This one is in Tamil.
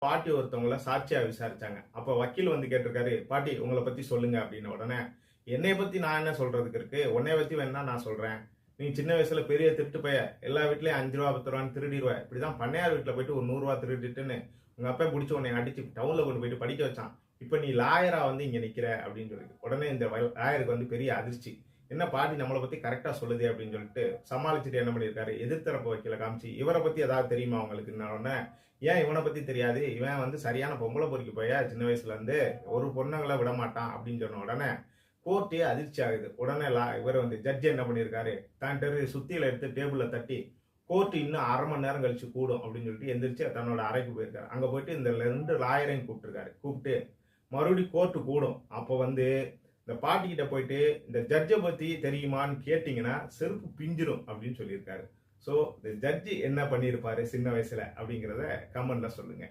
பாட்டி ஒருத்தவங்கள சாட்சியா விசாரிச்சாங்க. அப்ப வக்கீல் வந்து கேட்டிருக்காரு, "பாட்டி உங்கள பத்தி சொல்லுங்க" அப்படின்ன உடனே, "என்னைய பத்தி நான் என்ன சொல்றதுக்கு இருக்கு? உன்னைய பத்தி வேணா நான் சொல்றேன். நீ சின்ன வயசுல பெரிய திருட்டு பைய. எல்லா வீட்லயும் ரூ. 5 ரூ. 10 திருடிருவ. இப்படிதான் பண்ணையார் வீட்ல போயிட்டு ஒரு ரூ. 100 திருடிட்டுன்னு உங்க அப்பன் புடிச்சு உன்னைய அடிச்சு டவுன்ல கொண்டு போயிட்டு படிக்க வச்சான். இப்ப நீ லாயரா வந்து இங்க நிக்கிற" அப்படின்னு சொல்லி. உடனே இந்த லாயருக்கு வந்து பெரிய அதிர்ச்சி. என்ன பாட்டி நம்மள பத்தி கரெக்ட்டா சொல்லுதே அப்படின்னு சொல்லிட்டு சமாளிச்சுட்டு என்ன பண்ணியிருக்காரு, எதிர்த்தரப்பு வக்கீல காமிச்சு, "இவர பத்தி ஏதாவது தெரியுமா உங்களுக்குன்ன" உடனே, "ஏன் இவன பத்தி தெரியாது? இவன் வந்து சரியான பொம்பள பொறுக்கி பைய. சின்ன வயசுல இருந்து ஒரு பொண்ணுங்கள விட மாட்டான்" அப்படின்னு சொன்ன உடனே கோர்ட்டே அதிர்ச்சி ஆகுது. உடனே இவர் வந்து ஜட்ஜ் என்ன பண்ணியிருக்காரு, தன்ட்ட சுத்தியில எடுத்து டேபிள்ல தட்டி, கோர்ட் இன்னும் 1/2 மணி நேரம் கழிச்சு கூடும் அப்படின்னு சொல்லிட்டு எந்திரிச்சு தன்னோட அறைக்கு போயிருக்காரு. அங்க போயிட்டு இந்த 2 லாயரையும் கூப்பிட்டுருக்காரு. கூப்பிட்டு மறுபடியும் கோர்ட் கூடும். அப்ப வந்து இந்த பாட்டி கிட்ட போயிட்டு இந்த ஜட்ஜை பத்தி தெரியுமான்னு கேட்டீங்கன்னா செருப்பு பிஞ்சிரும் அப்படின்னு சொல்லியிருக்காரு. சோ இந்த ஜட்ஜி என்ன பண்ணியிருப்பாரு சின்ன வயசுல அப்படிங்கிறத கமெண்ட்ல சொல்லுங்க.